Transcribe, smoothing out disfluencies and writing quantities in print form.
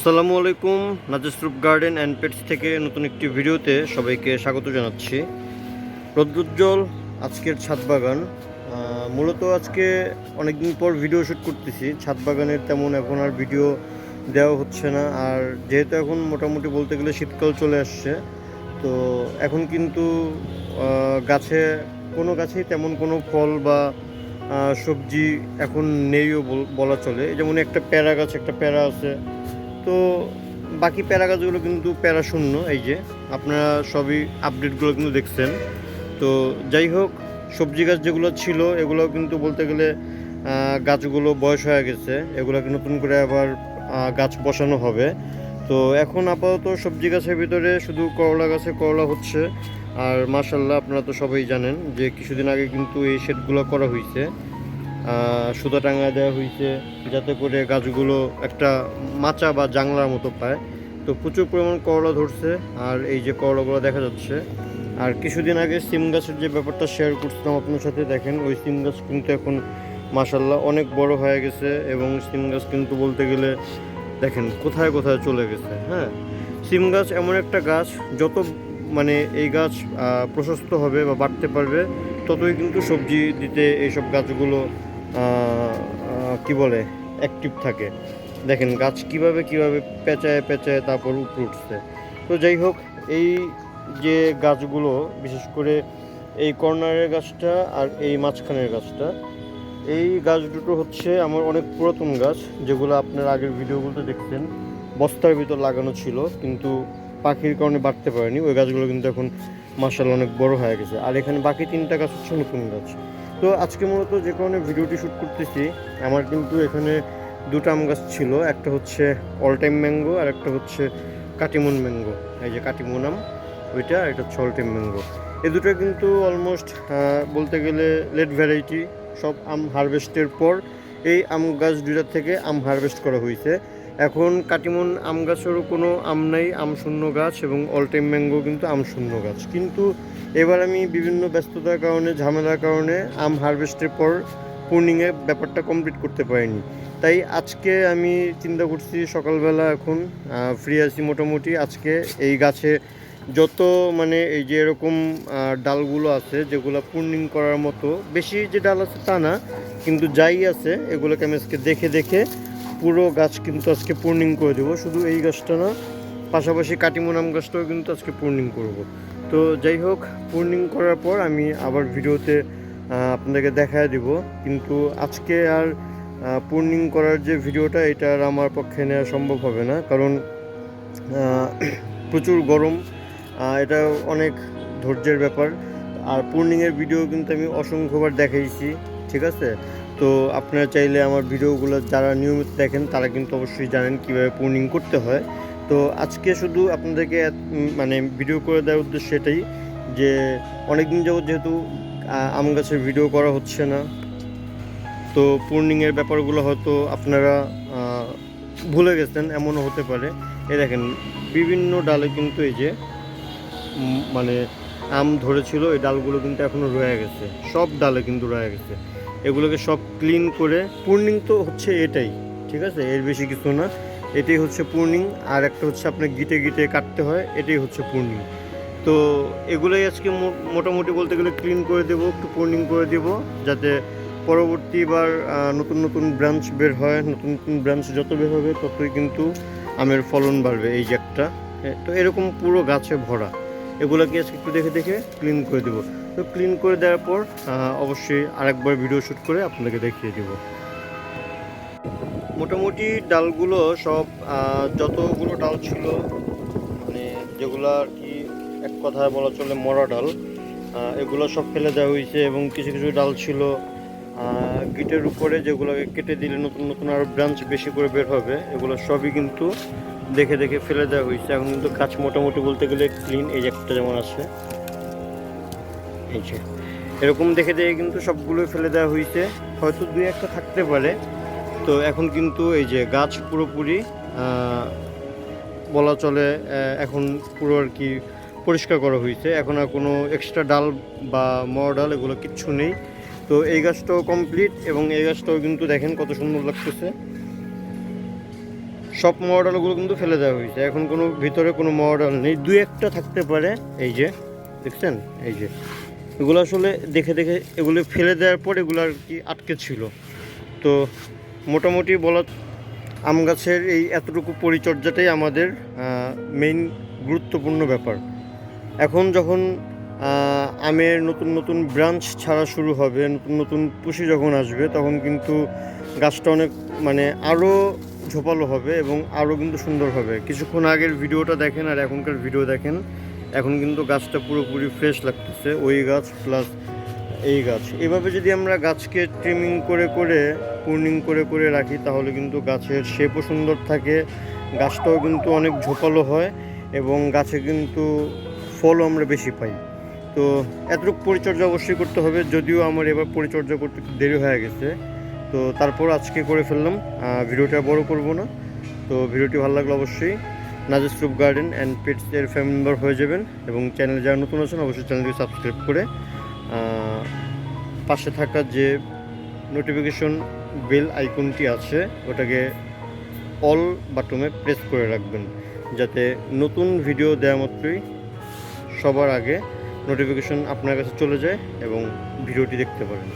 আসসালামু আলাইকুম। নাজেসরূপ garden and pets থেকে নতুন একটি ভিডিওতে সবাইকে স্বাগত জানাচ্ছি। রৌদ্রোজ্জ্বল আজকের ছাদ বাগান। মূলত আজকে অনেকদিন পর ভিডিও শ্যুট করতেছি। ছাদ বাগানের তেমন এখন আর ভিডিও দেওয়া হচ্ছে না, আর যেহেতু এখন মোটামুটি বলতে গেলে শীতকাল চলে আসছে, তো এখন কিন্তু কোনো গাছেই তেমন কোনো ফল বা সবজি এখন নেইও বলা চলে। যেমন একটা প্যারা গাছ, একটা প্যারা আছে, তো বাকি প্যারা গাছগুলো কিন্তু প্যারা শূন্য। এই যে আপনারা সবই আপডেটগুলো কিন্তু দেখছেন। তো যাই হোক, সবজি গাছ যেগুলো ছিল এগুলো কিন্তু বলতে গেলে গাছগুলো বয়স হয়ে গেছে, এগুলোকে নতুন করে আবার গাছ বসানো হবে। তো এখন আপাতত সবজি গাছের ভিতরে শুধু করলা গাছে করলা হচ্ছে। আর মাশাআল্লাহ, আপনারা তো সবাই জানেন যে কিছুদিন আগে কিন্তু এই শেডগুলো করা হয়েছে, সুতা টাঙা দেওয়া হয়েছে যাতে করে গাছগুলো একটা মাচা বা জাংলার মতো পায়। তো প্রচুর পরিমাণ করলা ধরছে, আর এই যে করলাগুলো দেখা যাচ্ছে। আর কিছুদিন আগে সিম গাছের যে ব্যাপারটা শেয়ার করছিলাম আপনার সাথে, দেখেন ওই সিম গাছ কিন্তু এখন মাশাআল্লাহ অনেক বড় হয়ে গেছে, এবং সিম গাছ কিন্তু বলতে গেলে দেখেন কোথায় কোথায় চলে গেছে। হ্যাঁ, সিম গাছ এমন একটা গাছ, যত মানে এই গাছ প্রশস্ত হবে বা বাড়তে পারবে, ততই কিন্তু সবজি দিতে এইসব গাছগুলো কি বলে অ্যাক্টিভ থাকে। দেখেন গাছ কিভাবে কিভাবে পেঁচায় পেঁচায় তারপর উপরে উঠছে। তো যাই হোক, এই যে গাছগুলো, বিশেষ করে এই কর্নারের গাছটা আর এই মাঝখানের গাছটা, এই গাছ দুটো হচ্ছে আমার অনেক পুরাতন গাছ, যেগুলো আপনার আগের ভিডিওগুলোতে দেখছেন বস্তার ভিতর লাগানো ছিল, কিন্তু পাখির কারণে বাড়তে পারেনি। ওই গাছগুলো কিন্তু এখন মাশাআল্লাহ অনেক বড় হয়ে গেছে। আর এখানে বাকি তিনটা গাছ হচ্ছে নতুন গাছ। তো আজকে মূলত যে কারণে ভিডিওটি শ্যুট করতেছি, আমার কিন্তু এখানে দুটো আম গাছ ছিল, একটা হচ্ছে অল টাইম ম্যাঙ্গো আর একটা হচ্ছে কাটিমন ম্যাঙ্গো। এই যে কাটিমন আম ওইটা, আর এটা হচ্ছে অল টাইম ম্যাঙ্গো। এই দুটো কিন্তু অলমোস্ট বলতে গেলে লেট ভ্যারাইটি। সব আম হারভেস্টের পর এই আম গাছ দুটার থেকে আম হারভেস্ট করা হয়েছে। এখন কাটিমন আম গাছেরও কোনো আম নাই, আম শূন্য গাছ, এবং অল টাইম ম্যাঙ্গো কিন্তু আম শূন্য গাছ। কিন্তু এবার আমি বিভিন্ন ব্যস্ততার কারণে, ঝামেলার কারণে আম হারভেস্টের পর প্রুনিংয়ে ব্যাপারটা কমপ্লিট করতে পারিনি। তাই আজকে আমি চিন্তা করছি, সকালবেলা এখন ফ্রি আছি মোটামুটি, আজকে এই গাছে যত মানে এই যে এরকম ডালগুলো আছে যেগুলো প্রুনিং করার মতো, বেশি যে ডাল আছে তা না, কিন্তু যাই আছে এগুলোকে আমি আজকে দেখে দেখে পুরো গাছ কিন্তু আজকে প্রুনিং করে দেবো। শুধু এই গাছটা না, পাশাপাশি কাটিমন আম গাছটাও কিন্তু আজকে প্রুনিং করব। তো যাই হোক, প্রুনিং করার পর আমি আবার ভিডিওতে আপনাদেরকে দেখায় দিব। কিন্তু আজকে আর প্রুনিং করার যে ভিডিওটা, এটা আর আমার পক্ষে নেওয়া সম্ভব হবে না, কারণ প্রচুর গরম, এটা অনেক ধৈর্যের ব্যাপার। আর প্রুনিংয়ের ভিডিও কিন্তু আমি অসংখ্যবার দেখাইছি, ঠিক আছে? তো আপনারা চাইলে আমার ভিডিওগুলো যারা নিয়মিত দেখেন তারা কিন্তু অবশ্যই জানেন কীভাবে প্রুনিং করতে হয়। তো আজকে শুধু আপনাদেরকে মানে ভিডিও করে দেওয়ার উদ্দেশ্য এটাই, যে অনেক দিন যাবত যেহেতু আম গাছের ভিডিও করা হচ্ছে না, তো প্রুনিংয়ের ব্যাপারগুলো হয়তো আপনারা ভুলে গেছেন, এমনও হতে পারে। এই দেখেন বিভিন্ন ডালে কিন্তু এই যে মানে আম ধরেছিল, এই ডালগুলো কিন্তু এখনও রয়ে গেছে, সব ডালে কিন্তু রয়ে গেছে। এগুলোকে সব ক্লিন করে, প্রুনিং তো হচ্ছে এটাই, ঠিক আছে? এর বেশি কিছু না, এটাই হচ্ছে প্রুনিং। আর একটা হচ্ছে আপনার গিটে গিটে কাটতে হয়, এটাই হচ্ছে প্রুনিং। তো এগুলোই আজকে মোটামুটি বলতে গেলে ক্লিন করে দেবো, একটু প্রুনিং করে দেবো, যাতে পরবর্তীবার নতুন নতুন ব্রাঞ্চ বের হয়। নতুন নতুন ব্রাঞ্চ যত বের হবে ততই কিন্তু আমের ফলন বাড়বে। এই যে একটা, তো এরকম পুরো গাছে ভরা, এগুলোকে আজকে একটু দেখে দেখে ক্লিন করে দেবো। তো ক্লিন করে দেওয়ার পর অবশ্যই আরেকবার ভিডিও শ্যুট করে আপনাদেরকে দেখিয়ে দেবো। মোটামুটি ডালগুলো সব যতগুলো ডাল ছিল, মানে যেগুলো আর কি এক কথায় বলা চলে মরা ডাল, এগুলো সব ফেলে দেওয়া হয়েছে। এবং কিছু কিছু ডাল ছিল গিটের উপরে, যেগুলোকে কেটে দিলে নতুন নতুন আরও ব্রাঞ্চ বেশি করে বের হবে, এগুলো সবই কিন্তু দেখে দেখে ফেলে দেওয়া হয়েছে। এখন কিন্তু গাছ মোটামুটি বলতে গেলে ক্লিন। এই যে একটা যেমন আছে, এই যে এরকম দেখে দেখে কিন্তু সবগুলোই ফেলে দেওয়া হয়েছে, হয়তো দুই একটা থাকতে পারে। তো এখন কিন্তু এই যে গাছ পুরোপুরি বলা চলে এখন পুরো আর কি পরিষ্কার করা হয়েছে। এখন আর কোনো এক্সট্রা ডাল বা মরা ডাল এগুলো কিচ্ছু নেই। তো এই গাছটাও কমপ্লিট, এবং এই গাছটাও কিন্তু দেখেন কত সুন্দর লাগতেছে, সব মডেলগুলো কিন্তু ফেলে দেওয়া হয়েছে, এখন কোনো ভিতরে কোনো মডেল নেই, দুই একটা থাকতে পারে। এই যে দেখছেন, এই যে এগুলো আসলে দেখে দেখে এগুলো ফেলে দেওয়ার পর এগুলো আর কি আটকে ছিল। তো মোটামুটি বলা আম গাছের এই এতটুকু পরিচর্যাটাই আমাদের মেইন গুরুত্বপূর্ণ ব্যাপার। এখন যখন আমের নতুন নতুন ব্রাঞ্চ ছাড়া শুরু হবে, নতুন নতুন পুষি যখন আসবে, তখন কিন্তু গাছটা অনেক মানে আরও ঝোপালো হবে এবং আরও কিন্তু সুন্দর হবে। কিছুক্ষণ আগের ভিডিওটা দেখেন আর এখনকার ভিডিও দেখেন, এখন কিন্তু গাছটা পুরোপুরি ফ্রেশ লাগতেছে, ওই গাছ প্লাস এই গাছ। এভাবে যদি আমরা গাছকে ট্রিমিং করে করে প্রুনিং করে করে রাখি, তাহলে কিন্তু গাছের শেপও সুন্দর থাকে, গাছটাও কিন্তু অনেক ঝোপালো হয় এবং গাছে কিন্তু ফলও আমরা বেশি পাই। তো এতটুকু পরিচর্যা অবশ্যই করতে হবে, যদিও আমার এবার পরিচর্যা করতে একটু দেরি হয়ে গেছে। তো তারপর আজকে করে ফেললাম, ভিডিওটা বড় করব না। তো ভিডিওটি ভালো লাগলে অবশ্যই নাজিস রূপ গার্ডেন অ্যান্ড পেটস এর ফ্যামিলি মেম্বার হয়ে যাবেন এবং চ্যানেলে যারা নতুন আছেন অবশ্যই চ্যানেলটি সাবস্ক্রাইব করে পাশে থাকা যে নোটিফিকেশন বেল আইকনটি আছে ওটাকে অল বাটনে প্রেস করে রাখবেন, যাতে নতুন ভিডিও দেওয়া মাত্রই সবার আগে নোটিফিকেশন আপনার কাছে চলে যায় এবং ভিডিওটি দেখতে পারেন।